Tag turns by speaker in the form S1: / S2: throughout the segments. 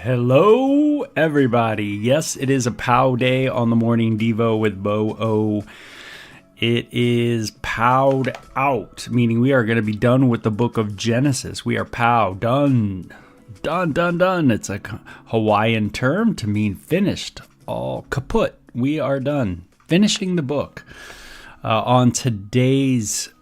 S1: Hello, everybody. Yes, it is a POW day on the morning Devo with Beau. It is POW'd out, meaning we are going to be done with the book of Genesis. We are POW, done. Done. It's a Hawaiian term to mean finished, all kaput. We are done. Finishing the book. On today's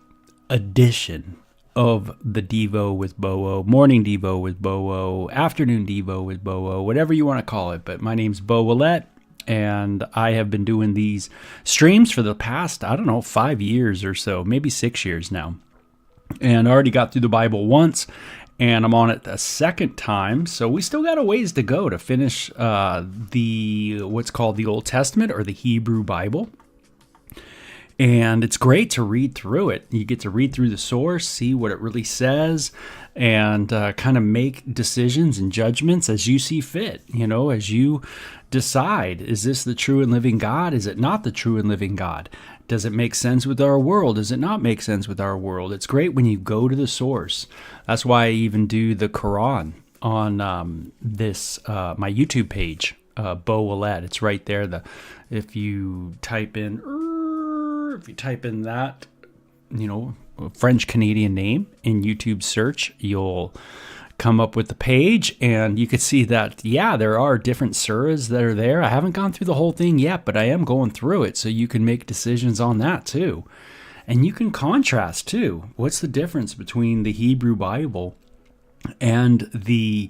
S1: edition of the Devo with Beau, morning Devo with Beau, afternoon Devo with Beau, whatever you want to call it. But my name's Beau Willette, and I have been doing these streams for the past, 5 years or so, maybe 6 years now. And I already got through the Bible once, and I'm on it a second time. So we still got a ways to go to finish what's called the Old Testament or the Hebrew Bible. And it's great to read through it. You get to read through the source, see what it really says, and kind of make decisions and judgments as you see fit. As you decide, is this the true and living God? Is it not the true and living God? Does it make sense with our world? Does it not make sense with our world? It's great when you go to the source. That's why I even do the Quran on my YouTube page, Beau Willette. It's right there. If you type in that, French Canadian name in YouTube search, you'll come up with the page, and you could see that, there are different surahs that are there. I haven't gone through the whole thing yet, but I am going through it, so you can make decisions on that too. And you can contrast too. What's the difference between the Hebrew Bible and the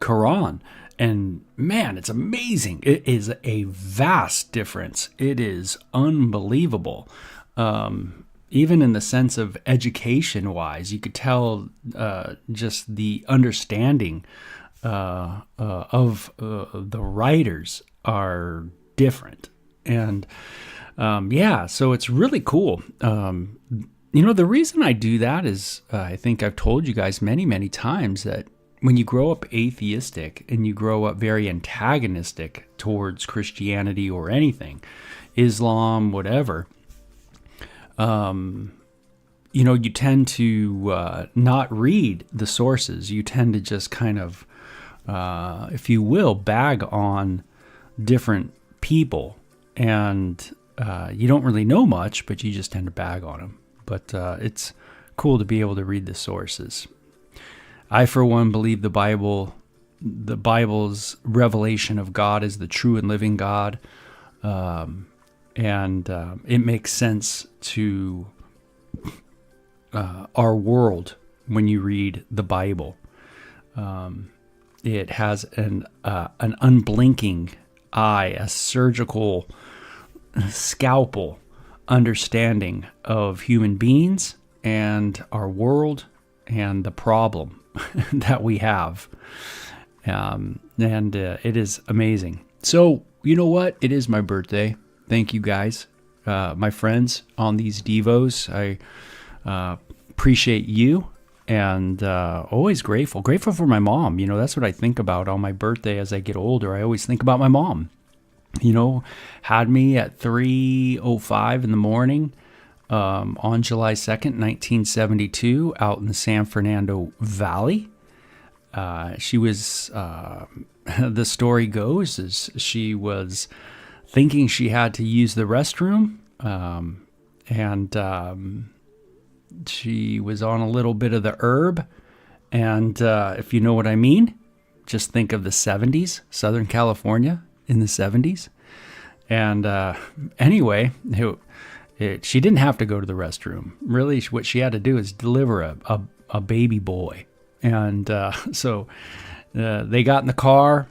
S1: Quran? And man, it's amazing. It is a vast difference. It is unbelievable. Even in the sense of education-wise, you could tell just the understanding of the writers are different. And so it's really cool. The reason I do that is I think I've told you guys many, many times that when you grow up atheistic and you grow up very antagonistic towards Christianity or anything, Islam, whatever, you tend to not read the sources. You tend to just kind of, if you will, bag on different people. And you don't really know much, but you just tend to bag on them. But it's cool to be able to read the sources. I, for one, believe the Bible's revelation of God is the true and living God. And it makes sense to our world when you read the Bible. It has an unblinking eye, a surgical scalpel understanding of human beings and our world and the problem that we have. And it is amazing. So, you know what? It is my birthday. Thank you guys, my friends on these Devos. I appreciate you, and always grateful for my mom. That's what I think about on my birthday as I get older. I always think about my mom. Had me at 3:05 in the morning on July 2nd, 1972, out in the San Fernando Valley. She was, the story goes, is she was thinking she had to use the restroom, and she was on a little bit of the herb. And if you know what I mean, just think of the 70s, Southern California in the 70s. And anyway, she didn't have to go to the restroom. Really, what she had to do is deliver a baby boy. And so they got in the car,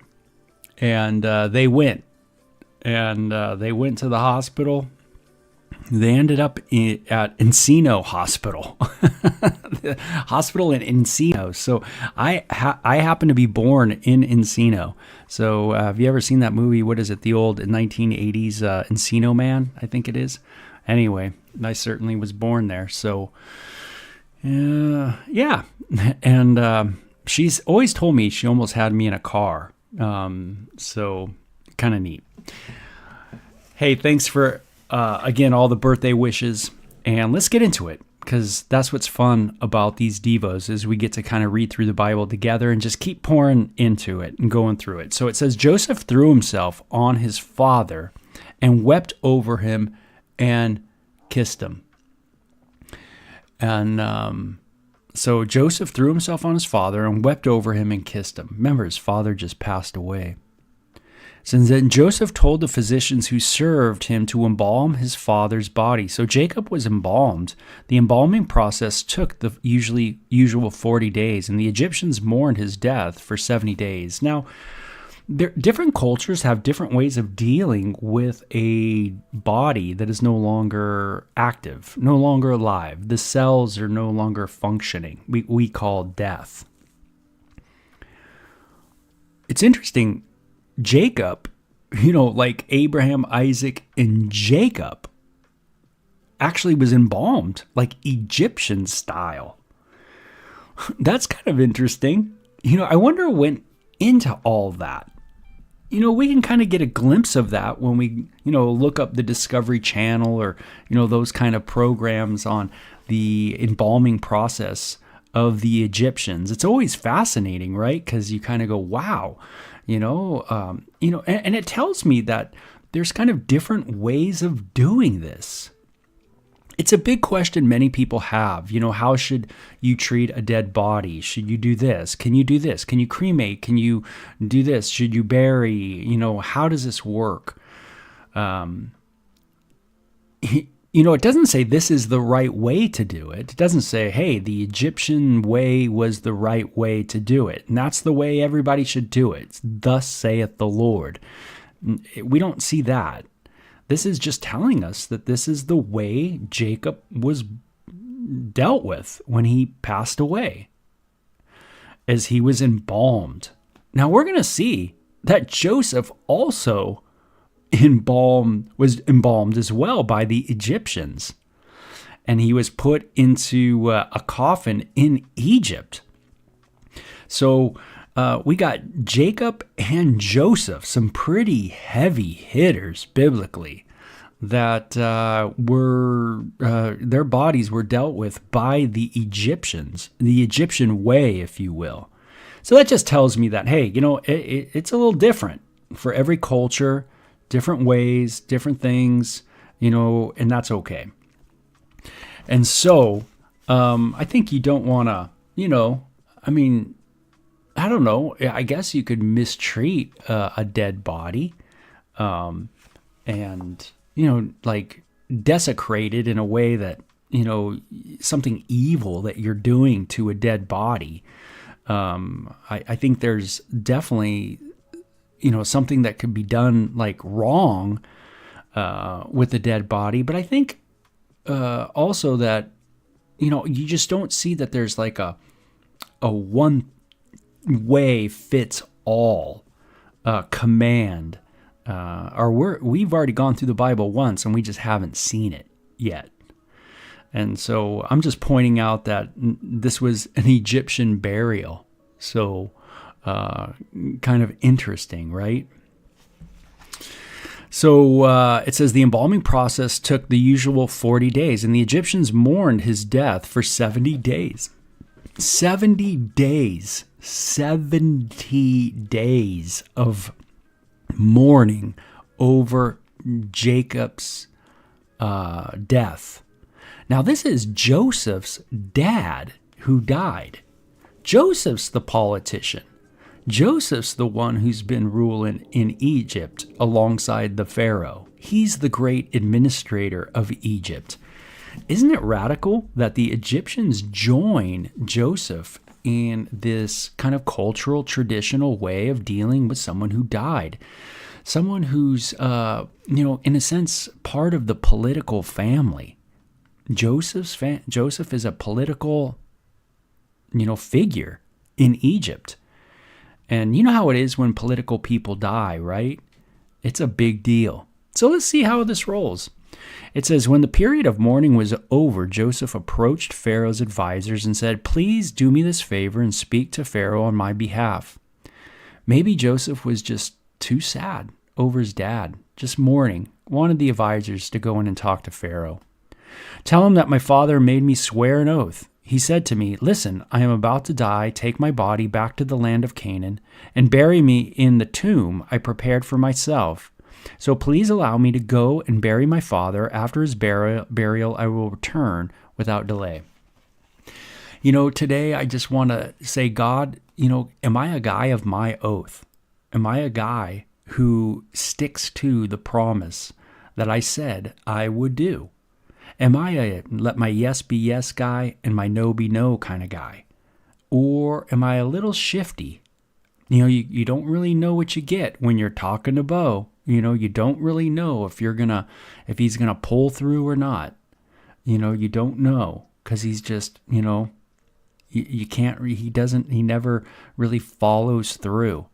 S1: and they went. And they went to the hospital. They ended up at Encino Hospital, the hospital in Encino. So I happen to be born in Encino. So have you ever seen that movie? What is it? The old 1980s Encino Man, I think it is. Anyway, I certainly was born there. So yeah. And she's always told me she almost had me in a car. So kind of neat. Hey, thanks for, again, all the birthday wishes. And let's get into it. because that's what's fun about these devos is we get to kind of read through the Bible together and just keep pouring into it and going through it. So it says, Joseph threw himself on his father and wept over him and kissed him. And so Joseph threw himself on his father and wept over him and kissed him. Remember, his father just passed away. Since then, Joseph told the physicians who served him to embalm his father's body. So Jacob was embalmed. The embalming process took the usual 40 days, and the Egyptians mourned his death for 70 days. Now, different cultures have different ways of dealing with a body that is no longer active, no longer alive. The cells are no longer functioning. We call death. It's interesting. Jacob, like Abraham, Isaac, and Jacob, actually was embalmed like Egyptian style. That's kind of interesting. I wonder what went into all that. We can kind of get a glimpse of that when we, look up the Discovery Channel or, those kind of programs on the embalming process of the Egyptians. It's always fascinating, right? Because you kind of go, wow. And it tells me that there's kind of different ways of doing this. It's a big question many people have. How should you treat a dead body? Should you do this? Can you do this? Can you cremate? Can you do this? Should you bury? How does this work? It doesn't say this is the right way to do it. It doesn't say, hey, the Egyptian way was the right way to do it. And that's the way everybody should do it. Thus saith the Lord. We don't see that. This is just telling us that this is the way Jacob was dealt with when he passed away, as he was embalmed. Now we're going to see that Joseph also was embalmed as well by the Egyptians, and he was put into a coffin in Egypt. So we got Jacob and Joseph, some pretty heavy hitters biblically, that were their bodies were dealt with by the Egyptians, the Egyptian way, if you will. So that just tells me that, hey, it's a little different for every culture. Different ways, different things, and that's okay. And so, I think you don't want to, I don't know. I guess you could mistreat a dead body, and, like desecrate it in a way that, something evil that you're doing to a dead body. I think there's definitely something that could be done like wrong with a dead body. But I think also that, you just don't see that there's like a one way fits all command. We've already gone through the Bible once and we just haven't seen it yet. And so I'm just pointing out that this was an Egyptian burial. So kind of interesting, right? So it says the embalming process took the usual 40 days, and the Egyptians mourned his death for 70 days. 70 days. 70 days of mourning over Jacob's death. Now, this is Joseph's dad who died. Joseph's the politician. Joseph's the one who's been ruling in Egypt alongside the Pharaoh. He's the great administrator of Egypt. Isn't it radical that the Egyptians join Joseph in this kind of cultural, traditional way of dealing with someone who died? Someone who's, in a sense, part of the political family. Joseph is a political, figure in Egypt. And you know how it is when political people die, right? It's a big deal. So let's see how this rolls. It says, when the period of mourning was over, Joseph approached Pharaoh's advisors and said, please do me this favor and speak to Pharaoh on my behalf. Maybe Joseph was just too sad over his dad, just mourning, wanted the advisors to go in and talk to Pharaoh. Tell him that my father made me swear an oath. He said to me, listen, I am about to die. Take my body back to the land of Canaan and bury me in the tomb I prepared for myself. So please allow me to go and bury my father. After his burial, I will return without delay. Today I just want to say, God, am I a guy of my oath? Am I a guy who sticks to the promise that I said I would do? Am I a let my yes be yes guy and my no be no kind of guy? Or am I a little shifty? You don't really know what you get when you're talking to Beau. You don't really know if he's gonna pull through or not. You don't know, because he's just, you can't, he never really follows through.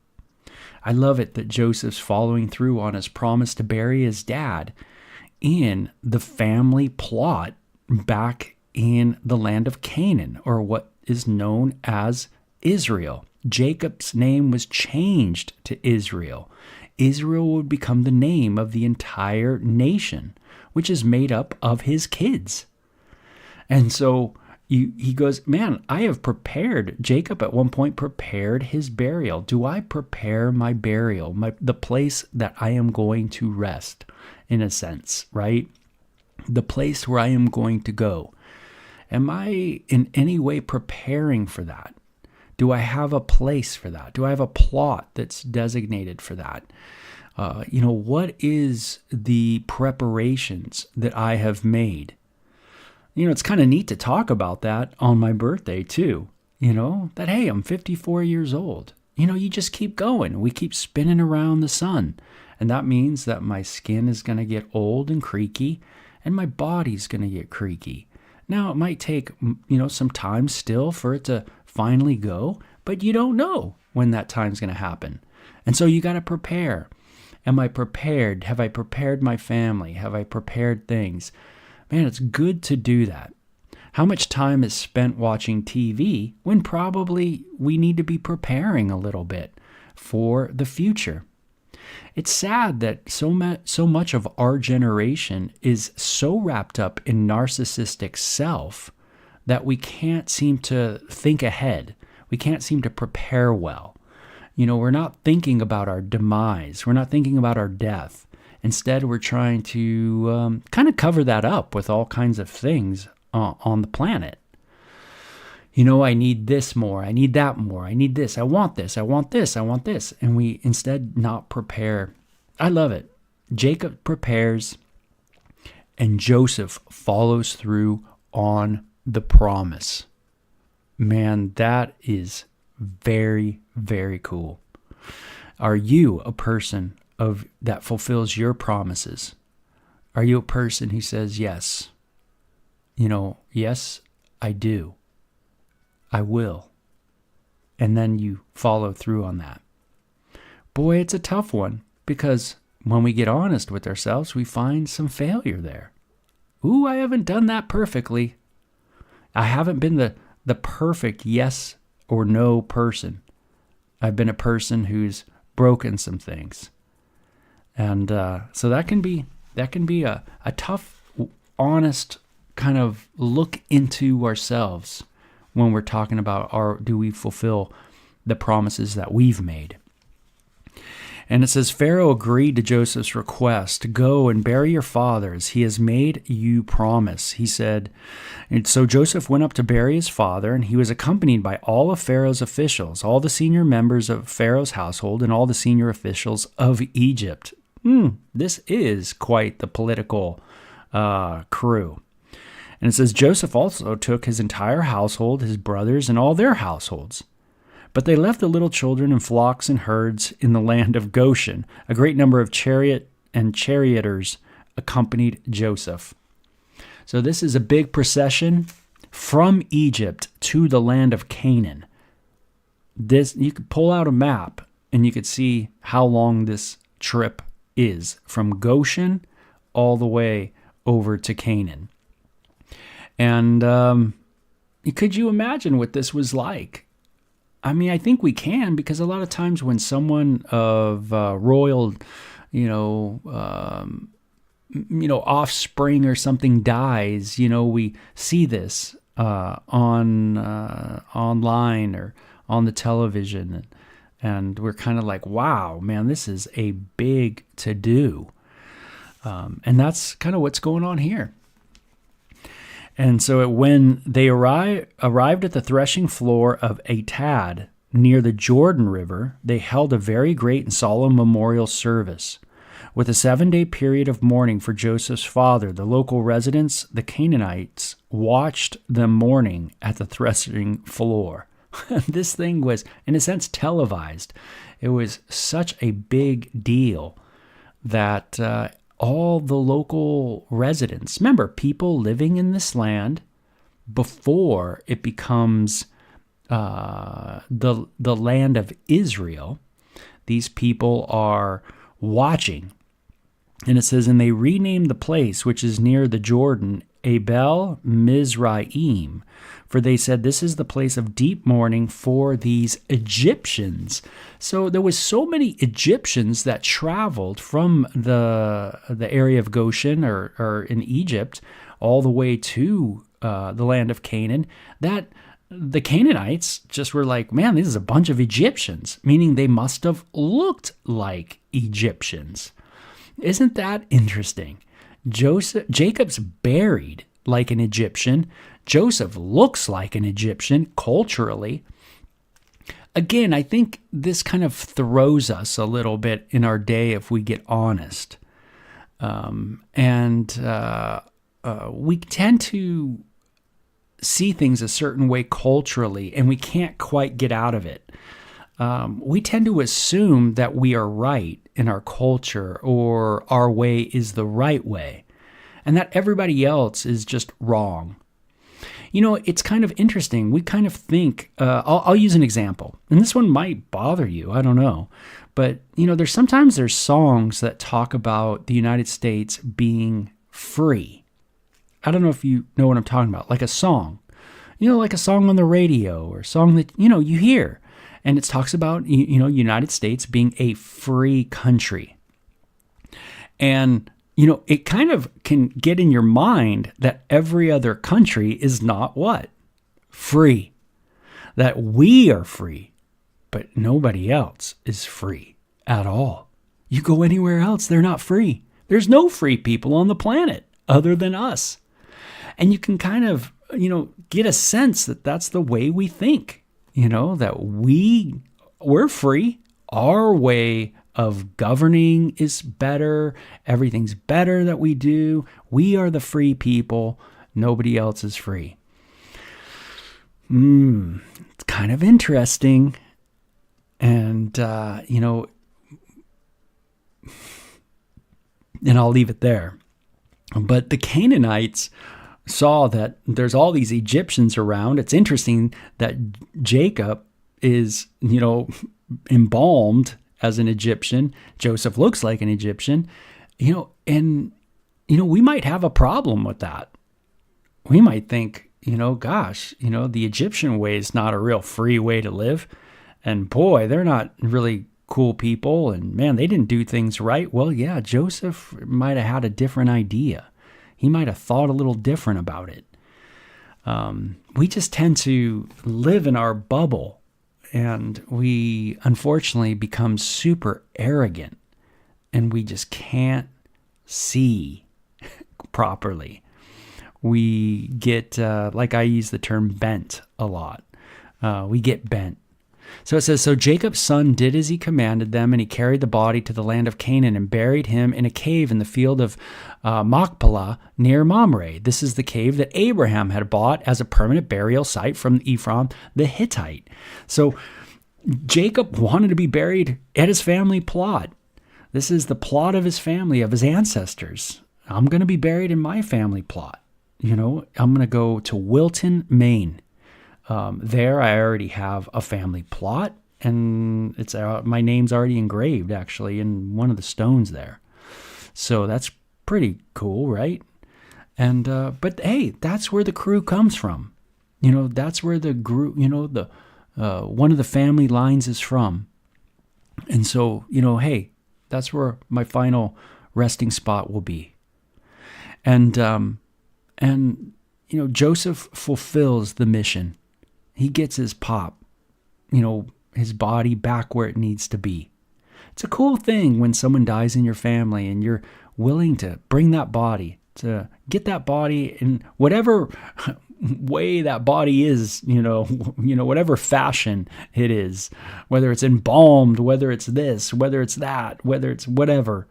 S1: I love it that Joseph's following through on his promise to bury his dad in the family plot back in the land of Canaan, or what is known as Israel. Jacob's name was changed to Israel. Israel would become the name of the entire nation, which is made up of his kids. And so he goes, man, I have prepared. Jacob at one point prepared his burial. Do I prepare my burial, the place that I am going to rest, in a sense, right? The place where I am going to go. Am I in any way preparing for that? Do I have a place for that? Do I have a plot that's designated for that? What is the preparations that I have made? It's kind of neat to talk about that on my birthday too. That, hey, I'm 54 years old. You just keep going. We keep spinning around the sun. And that means that my skin is going to get old and creaky, and my body's going to get creaky. Now, it might take, some time still for it to finally go, but you don't know when that time's going to happen. And so you got to prepare. Am I prepared? Have I prepared my family? Have I prepared things? Man, it's good to do that. How much time is spent watching TV when probably we need to be preparing a little bit for the future? It's sad that so much of our generation is so wrapped up in narcissistic self that we can't seem to think ahead. We can't seem to prepare well. We're not thinking about our demise. We're not thinking about our death. Instead, we're trying to kind of cover that up with all kinds of things on the planet. I need this more. I need that more. I need this. I want this. I want this. I want this. And we instead not prepare. I love it. Jacob prepares and Joseph follows through on the promise. Man, that is very, very cool. Are you a person that fulfills your promises? Are you a person who says, yes, yes, I do. I will. And then you follow through on that. Boy, it's a tough one, because when we get honest with ourselves, we find some failure there. Ooh, I haven't done that perfectly. I haven't been the perfect yes or no person. I've been a person who's broken some things. And so that can be a tough, honest kind of look into ourselves when we're talking about do we fulfill the promises that we've made. And it says, Pharaoh agreed to Joseph's request, go and bury your father as he has made you promise. He said, and so Joseph went up to bury his father, and he was accompanied by all of Pharaoh's officials, all the senior members of Pharaoh's household, and all the senior officials of Egypt. This is quite the political crew. And it says, Joseph also took his entire household, his brothers, and all their households. But they left the little children and flocks and herds in the land of Goshen. A great number of chariot and charioteers accompanied Joseph. So this is a big procession from Egypt to the land of Canaan. You could pull out a map and you could see how long this trip is, from Goshen all the way over to Canaan. And could you imagine what this was like? I mean, I think we can, because a lot of times when someone of royal, offspring or something dies, we see this on online or on the television, and we're kind of like, wow, man, this is a big to do, and that's kind of what's going on here. And so when they arrived at the threshing floor of Atad near the Jordan River, they held a very great and solemn memorial service. With a 7-day period of mourning for Joseph's father, the local residents, the Canaanites, watched them mourning at the threshing floor. This thing was, in a sense, televised. It was such a big deal that all the local residents, remember, people living in this land before it becomes the land of Israel, these people are watching. And it says, and they renamed the place which is near the Jordan Abel Mizraim, for they said, this is the place of deep mourning for these Egyptians. So there was so many Egyptians that traveled from the area of Goshen or in Egypt all the way to the land of Canaan, that the Canaanites just were like, man, this is a bunch of Egyptians, meaning they must have looked like Egyptians. Isn't that interesting? Jacob's buried like an Egyptian. Joseph looks like an Egyptian culturally. Again, I think this kind of throws us a little bit in our day if we get honest. We tend to see things a certain way culturally, and we can't quite get out of it. We tend to assume that we are right in our culture, or our way is the right way, and that everybody else is just wrong. It's kind of interesting. We kind of think, I'll use an example, and this one might bother you, I don't know. But, there's songs that talk about the United States being free. I don't know if you know what I'm talking about, like a song. Like a song on the radio or a song that, you hear. And it talks about, United States being a free country. And, it kind of can get in your mind that every other country is not what? Free. That we are free, but nobody else is free at all. You go anywhere else, they're not free. There's no free people on the planet other than us. And you can kind of, get a sense that that's the way we think. That we're free. Our way of governing is better. Everything's better that we do. We are the free people. Nobody else is free. It's kind of interesting. And, and I'll leave it there. But the Canaanites saw that there's all these Egyptians around. It's interesting that Jacob is, embalmed as an Egyptian. Joseph looks like an Egyptian, and, we might have a problem with that. We might think, gosh, the Egyptian way is not a real free way to live. And boy, they're not really cool people. And man, they didn't do things right. Well, yeah, Joseph might have had a different idea. He might have thought a little different about it. We just tend to live in our bubble, and we unfortunately become super arrogant, and we just can't see properly. We get, like I use the term bent a lot. We get bent. So it says, so Jacob's son did as he commanded them, and he carried the body to the land of Canaan and buried him in a cave in the field of Machpelah near Mamre. This is the cave that Abraham had bought as a permanent burial site from Ephron the Hittite. So Jacob wanted to be buried at his family plot. This is the plot of his family, of his ancestors. I'm going to be buried in my family plot. I'm going to go to Wilton, Maine. There, I already have a family plot, and it's my name's already engraved, actually, in one of the stones there. So that's pretty cool, right? And but hey, that's where the crew comes from. That's where the group, the one of the family lines is from. And so, hey, that's where my final resting spot will be. And Joseph fulfills the mission. He gets his pop, his body back where it needs to be. It's a cool thing when someone dies in your family and you're willing to bring that body, to get that body in whatever way that body is, whatever fashion it is, whether it's embalmed, whether it's this, whether it's that, whether it's whatever,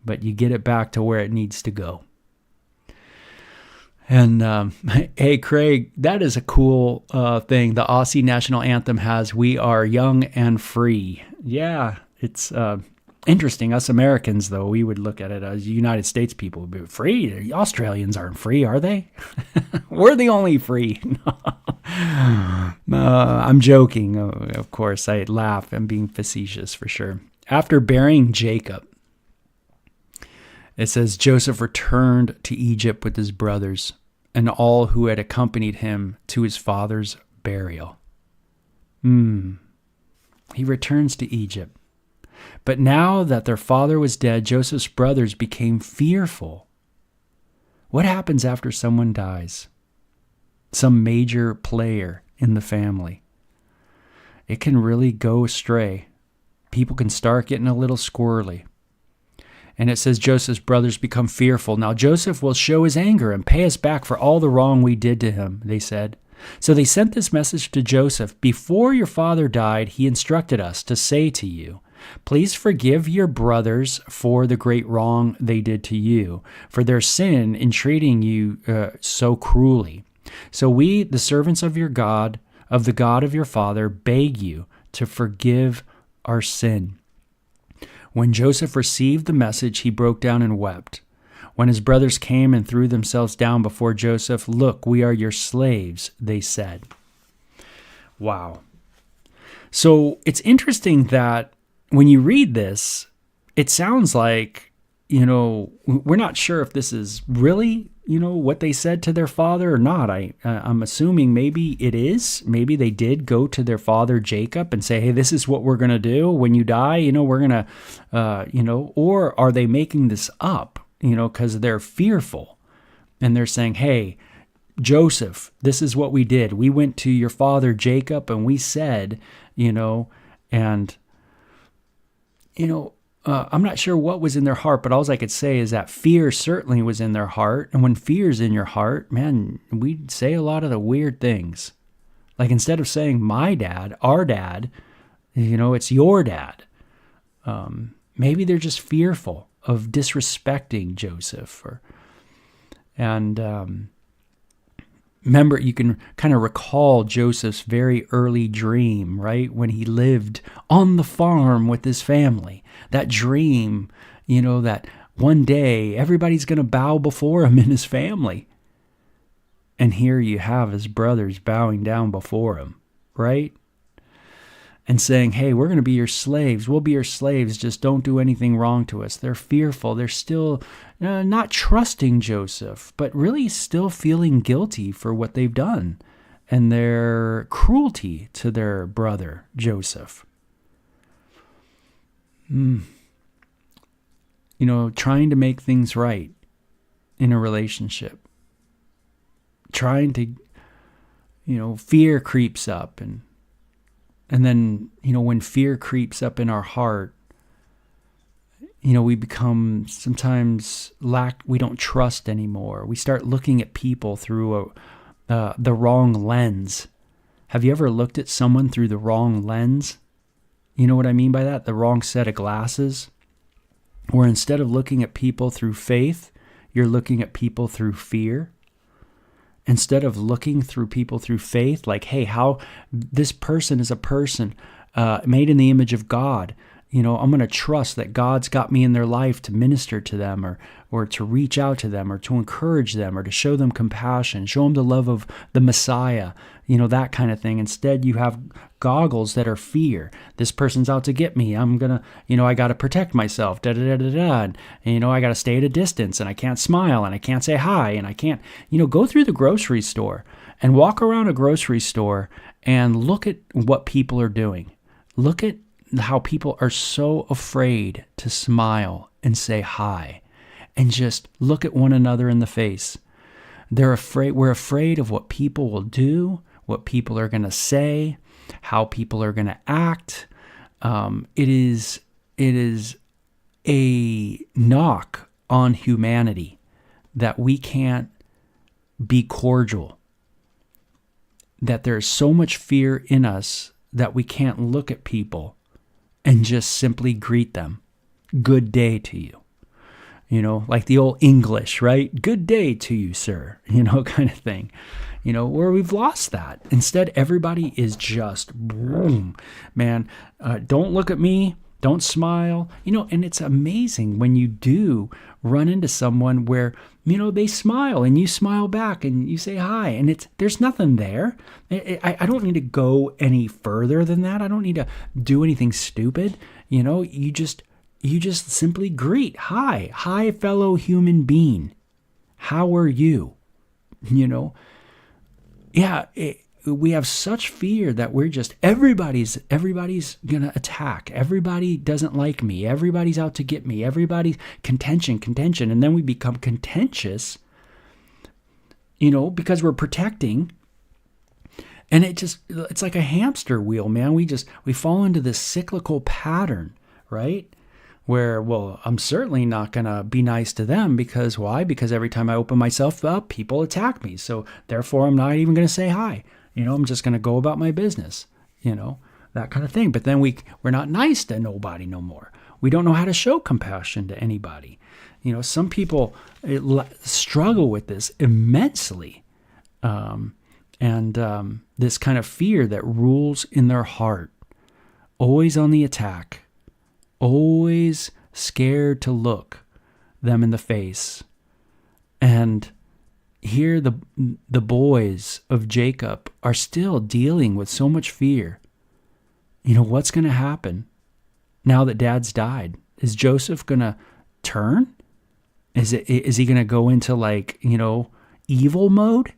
S1: but you get it back to where it needs to go. And hey, Craig, that is a cool thing. The Aussie national anthem has, "We are young and free." Yeah, it's interesting. Us Americans, though, we would look at it as United States people would be free. The Australians aren't free, are they? We're the only free. I'm joking, of course. I laugh. I'm being facetious for sure. After burying Jacob, it says, Joseph returned to Egypt with his brothers and all who had accompanied him to his father's burial. He returns to Egypt. But now that their father was dead, Joseph's brothers became fearful. What happens after someone dies? Some major player in the family. It can really go astray. People can start getting a little squirrely. And it says Joseph's brothers become fearful. Now Joseph will show his anger and pay us back for all the wrong we did to him, they said. So they sent this message to Joseph. Before your father died, he instructed us to say to you, please forgive your brothers for the great wrong they did to you, for their sin in treating you so cruelly. So we, the servants of your God, of the God of your father, beg you to forgive our sin. When Joseph received the message, he broke down and wept. When his brothers came and threw themselves down before Joseph, look, we are your slaves, they said. Wow. So it's interesting that when you read this, it sounds like, we're not sure if this is really, what they said to their father or not. I'm assuming maybe it is. Maybe they did go to their father Jacob and say, hey, this is what we're going to do when you die. We're going to, or are they making this up, because they're fearful and they're saying, hey, Joseph, this is what we did. We went to your father Jacob and we said, I'm not sure what was in their heart, but all I could say is that fear certainly was in their heart. And when fear's in your heart, man, we say a lot of the weird things. Like instead of saying my dad, our dad, it's your dad. Maybe they're just fearful of disrespecting Joseph. Remember, you can kind of recall Joseph's very early dream, right? When he lived on the farm with his family. That dream, that one day everybody's going to bow before him and his family. And here you have his brothers bowing down before him, right? And saying, hey, we're going to be your slaves. We'll be your slaves. Just don't do anything wrong to us. They're fearful. They're still not trusting Joseph, but really still feeling guilty for what they've done and their cruelty to their brother, Joseph. Trying to make things right in a relationship. Trying to, fear creeps up and then, when fear creeps up in our heart, we become sometimes we don't trust anymore. We start looking at people through the wrong lens. Have you ever looked at someone through the wrong lens? You know what I mean by that? The wrong set of glasses? Where instead of looking at people through faith, you're looking at people through fear. Instead of looking through people through faith, like, hey, how this person is a person made in the image of God. I'm going to trust that God's got me in their life to minister to them or to reach out to them or to encourage them or to show them compassion, show them the love of the Messiah, that kind of thing. Instead, you have goggles that are fear. This person's out to get me. I'm going to, I got to protect myself, And, I got to stay at a distance and I can't smile and I can't say hi and I can't, go through the grocery store and walk around a grocery store and look at what people are doing. Look at how people are so afraid to smile and say hi. and just look at one another in the face. We're afraid of what people will do, what people are going to say, how people are going to act. It is a knock on humanity that we can't be cordial, that there's so much fear in us that we can't look at people and just simply greet them. Good day to you. Like the old English, right? Good day to you, sir, kind of thing. Where we've lost that. Instead, everybody is just, boom, man, don't look at me, don't smile. And it's amazing when you do run into someone where, they smile and you smile back and you say hi, and there's nothing there. I don't need to go any further than that. I don't need to do anything stupid. You just simply greet. Hi, fellow human being. How are you? We have such fear that we're just, everybody's going to attack. Everybody doesn't like me. Everybody's out to get me. Everybody's contention. And then we become contentious, because we're protecting. And it's like a hamster wheel, man. We fall into this cyclical pattern, right? Where, well, I'm certainly not going to be nice to them because why? Because every time I open myself up, people attack me. So therefore, I'm not even going to say hi. I'm just going to go about my business, that kind of thing. But then we're not nice to nobody no more. We don't know how to show compassion to anybody. Some people struggle with this immensely. And this kind of fear that rules in their heart, always on the attack, always scared to look them in the face. And here the boys of Jacob are still dealing with so much fear. What's going to happen now that dad's died? Is Joseph going to turn? Is he going to go into evil mode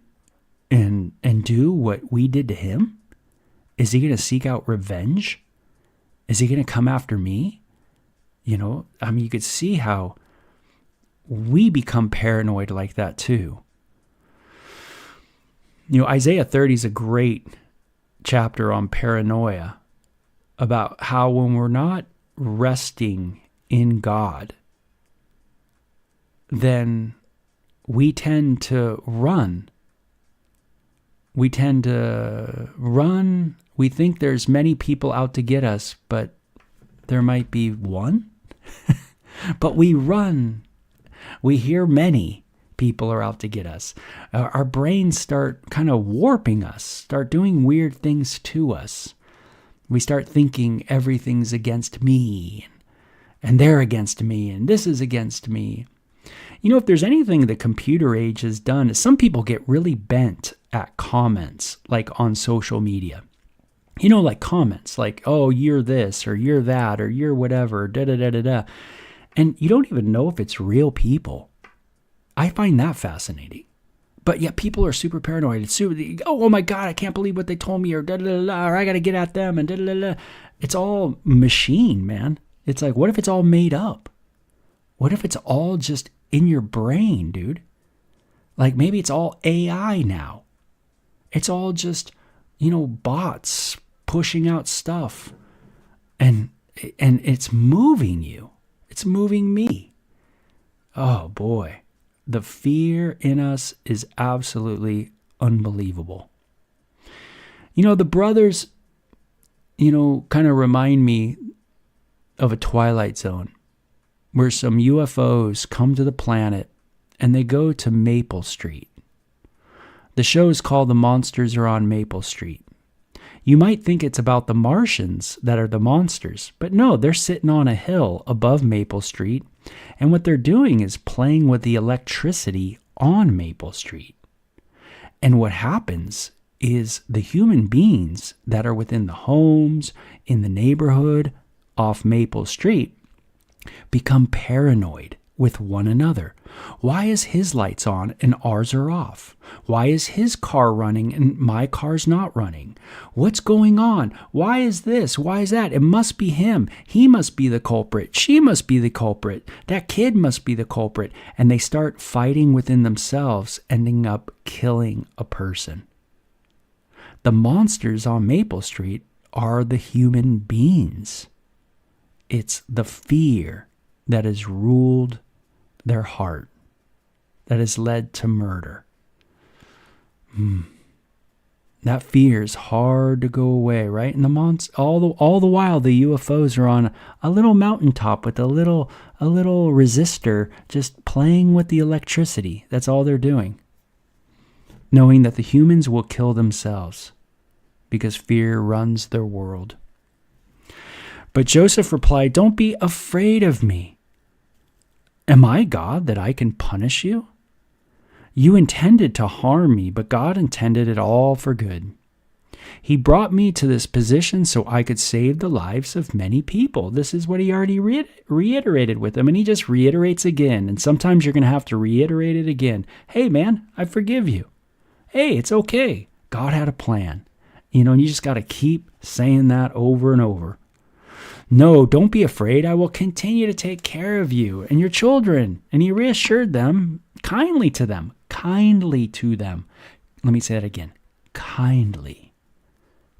S1: and do what we did to him? Is he going to seek out revenge? Is he going to come after me? You could see how we become paranoid like that too. Isaiah 30 is a great chapter on paranoia, about how when we're not resting in God, then we tend to run. We tend to run. We think there's many people out to get us, but there might be one. But we run. We hear many people are out to get us. Our brains start kind of warping us, start doing weird things to us. We start thinking everything's against me, and they're against me, and this is against me. If there's anything the computer age has done, is some people get really bent at comments, like on social media. Like comments, like, oh, you're this, or you're that, or you're whatever, da-da-da-da-da. And you don't even know if it's real people. I find that fascinating. But yet people are super paranoid. It's oh my God, I can't believe what they told me, or da-da-da-da, or I got to get at them, and da-da-da-da. It's all machine, man. It's like, what if it's all made up? What if it's all just in your brain, dude? Like maybe it's all AI now. It's all just, bots pushing out stuff. And it's moving you. It's moving me. Oh boy. The fear in us is absolutely unbelievable. The brothers, kind of remind me of a Twilight Zone where some UFOs come to the planet and they go to Maple Street. The show is called The Monsters Are on Maple Street. You might think it's about the Martians that are the monsters, but no, they're sitting on a hill above Maple Street, and what they're doing is playing with the electricity on Maple Street. And what happens is the human beings that are within the homes, in the neighborhood, off Maple Street, become paranoid with one another? Why is his lights on and ours are off? Why is his car running and my car's not running? What's going on? Why is this? Why is that? It must be him. He must be the culprit. She must be the culprit. That kid must be the culprit. And they start fighting within themselves, ending up killing a person. The monsters on Maple Street are the human beings. It's the fear that has ruled their heart, that has led to murder. That fear is hard to go away, right? And all the while, the UFOs are on a little mountaintop with a little resistor, just playing with the electricity. That's all they're doing, knowing that the humans will kill themselves because fear runs their world. But Joseph replied, "Don't be afraid of me. Am I God that I can punish you? You intended to harm me, but God intended it all for good. He brought me to this position so I could save the lives of many people." This is what he already reiterated with them, and he just reiterates again. And sometimes you're going to have to reiterate it again. Hey, man, I forgive you. Hey, it's okay. God had a plan. And you just got to keep saying that over and over. "No, don't be afraid. I will continue to take care of you and your children." And he reassured them kindly to them. Kindly to them. Let me say that again. Kindly.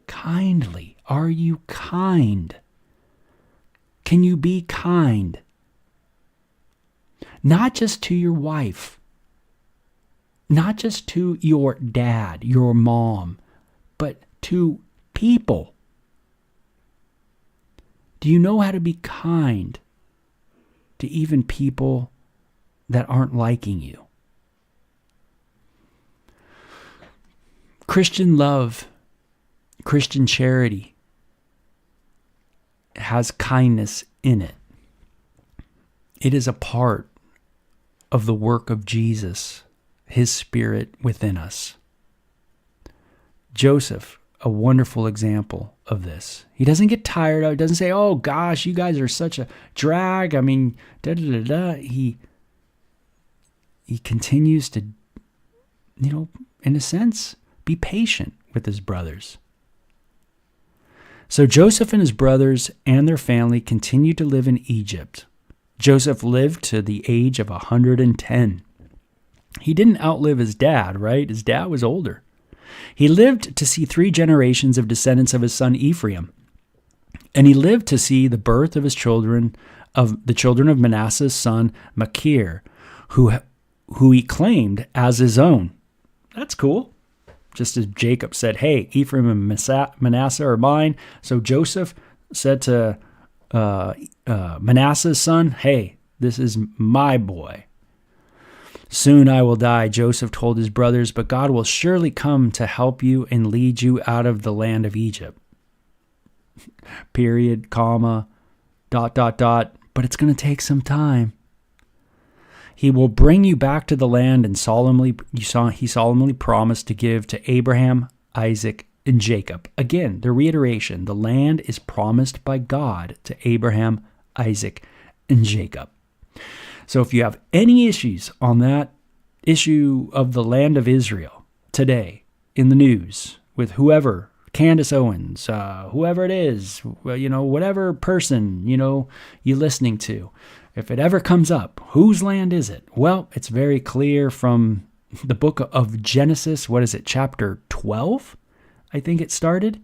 S1: Kindly. Are you kind? Can you be kind? Not just to your wife. Not just to your dad, your mom, but to people. Do you know how to be kind to even people that aren't liking you? Christian love, Christian charity has kindness in it. It is a part of the work of Jesus, his Spirit within us. Joseph, a wonderful example of this. He doesn't get tired of it. Doesn't say, "Oh gosh, you guys are such a drag." I mean, da da da da. He continues to, in a sense, be patient with his brothers. So Joseph and his brothers and their family continued to live in Egypt. Joseph lived to the age of 110. He didn't outlive his dad, right? His dad was older. He lived to see 3 generations of descendants of his son Ephraim. And he lived to see the birth of the children of Manasseh's son Machir, who he claimed as his own. That's cool. Just as Jacob said, "Hey, Ephraim and Manasseh are mine." So Joseph said to Manasseh's son, "Hey, this is my boy. Soon I will die," Joseph told his brothers, "but God will surely come to help you and lead you out of the land of Egypt." Period, comma, ... but it's going to take some time. "He will bring you back to the land and he solemnly promised to give to Abraham, Isaac, and Jacob." Again, the reiteration, the land is promised by God to Abraham, Isaac, and Jacob. So if you have any issues on that issue of the land of Israel today in the news with whoever, Candace Owens, whoever it is, whatever person, you're listening to, if it ever comes up, whose land is it? Well, it's very clear from the book of Genesis. What is it? Chapter 12, I think it started,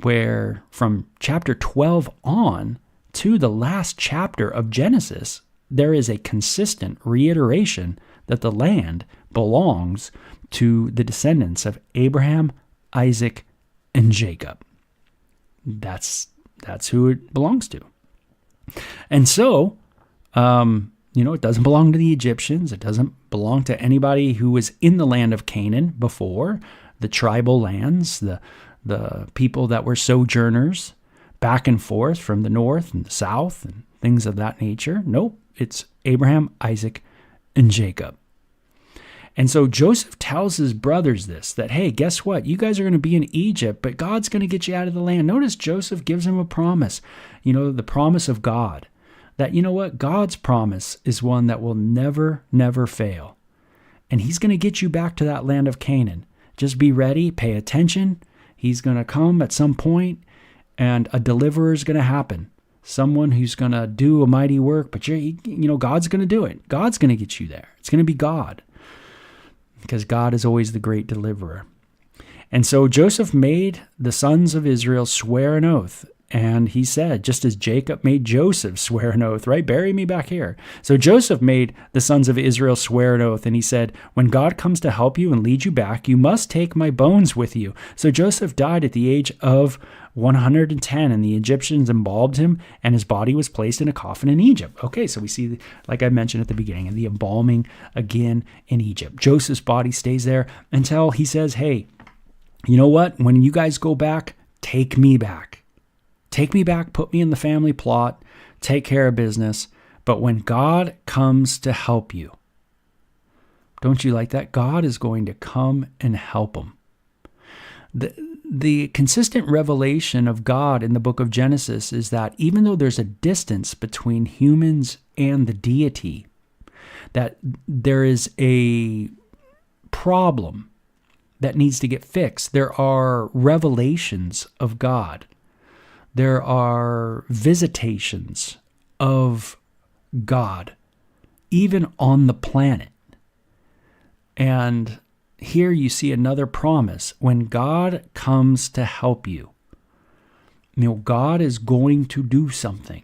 S1: where from chapter 12 on to the last chapter of Genesis, there is a consistent reiteration that the land belongs to the descendants of Abraham, Isaac, and Jacob. That's who it belongs to. And so, it doesn't belong to the Egyptians. It doesn't belong to anybody who was in the land of Canaan before, the tribal lands, the people that were sojourners back and forth from the north and the south and things of that nature. Nope. It's Abraham, Isaac, and Jacob. And so Joseph tells his brothers this, that, hey, guess what? You guys are going to be in Egypt, but God's going to get you out of the land. Notice Joseph gives him a promise, the promise of God, that, you know what, God's promise is one that will never, never fail. And he's going to get you back to that land of Canaan. Just be ready, pay attention. He's going to come at some point, and a deliverer is going to happen. Someone who's going to do a mighty work, but God's going to do it. God's going to get you there. It's going to be God, because God is always the great deliverer. And so Joseph made the sons of Israel swear an oath. And he said, just as Jacob made Joseph swear an oath, right? Bury me back here. So Joseph made the sons of Israel swear an oath, and he said, when God comes to help you and lead you back, you must take my bones with you. So Joseph died at the age of 110, and the Egyptians embalmed him, and his body was placed in a coffin in Egypt. Okay, so we see, like I mentioned at the beginning, the embalming again in Egypt. Joseph's body stays there until he says, hey, you know what? When you guys go back, take me back. Take me back, put me in the family plot, take care of business. But when God comes to help you, don't you like that? God is going to come and help him. The consistent revelation of God in the book of Genesis is that even though there's a distance between humans and the deity, that there is a problem that needs to get fixed. There are revelations of God. There are visitations of God, even on the planet. And here you see another promise. When God comes to help you, God is going to do something.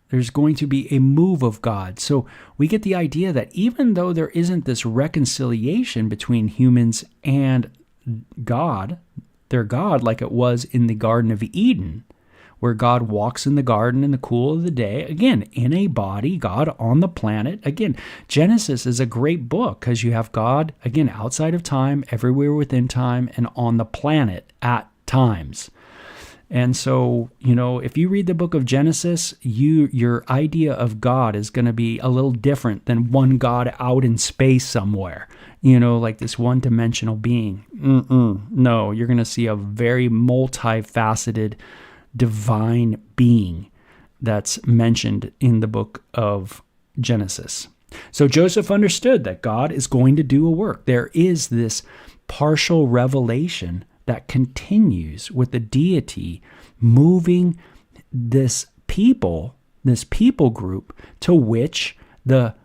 S1: There's going to be a move of God. So we get the idea that even though there isn't this reconciliation between humans and God, their God, like it was in the Garden of Eden, where God walks in the garden in the cool of the day, again, in a body, God on the planet. Again, Genesis is a great book because you have God, again, outside of time, everywhere within time, and on the planet at times. And so, if you read the book of Genesis, your idea of God is going to be a little different than one God out in space somewhere, like this one-dimensional being. No, you're going to see a very multifaceted divine being that's mentioned in the book of Genesis. So Joseph understood that God is going to do a work. There is this partial revelation that continues with the deity moving this people group to which the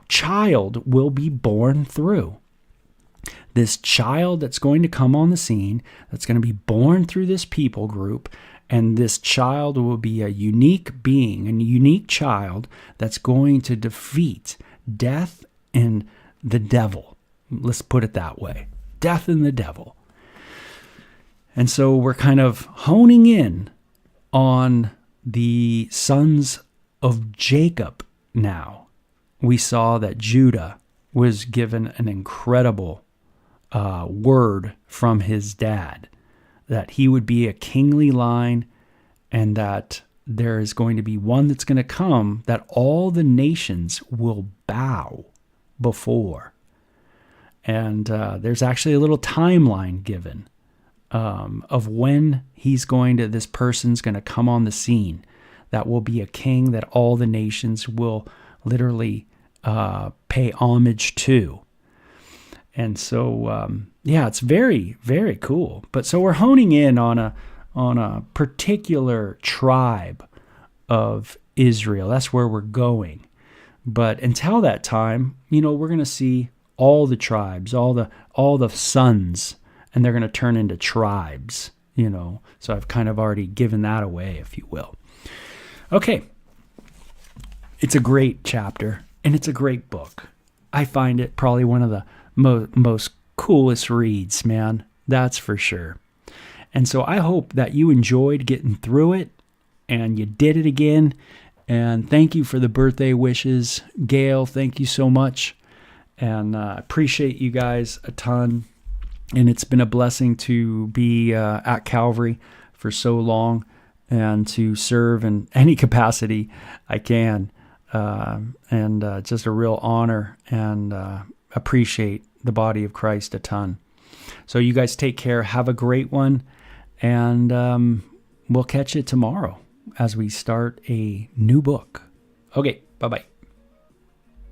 S1: child will be born through. This child that's going to come on the scene, that's going to be born through this people group, and this child will be a unique being, a unique child that's going to defeat death and the devil. Let's put it that way. Death and the devil. And so we're kind of honing in on the sons of Jacob now. We saw that Judah was given an incredible word from his dad, that he would be a kingly line, and that there is going to be one that's going to come that all the nations will bow before. And there's actually a little timeline given of when this person's going to come on the scene, that will be a king that all the nations will literally pay homage to. And so, it's very, very cool. But so we're honing in on a particular tribe of Israel. That's where we're going. But until that time, we're going to see all the tribes, all the sons, and they're going to turn into tribes. So I've kind of already given that away, if you will. Okay, it's a great chapter, and it's a great book. I find it probably one of the most coolest reads, man. That's for sure. And so I hope that you enjoyed getting through it, and you did it again. And thank you for the birthday wishes. Gail, thank you so much. And I appreciate you guys a ton. And it's been a blessing to be at Calvary for so long and to serve in any capacity I can. And just a real honor, and appreciate the body of Christ a ton. So you guys take care. Have a great one. And we'll catch you tomorrow as we start a new book. Okay, bye-bye.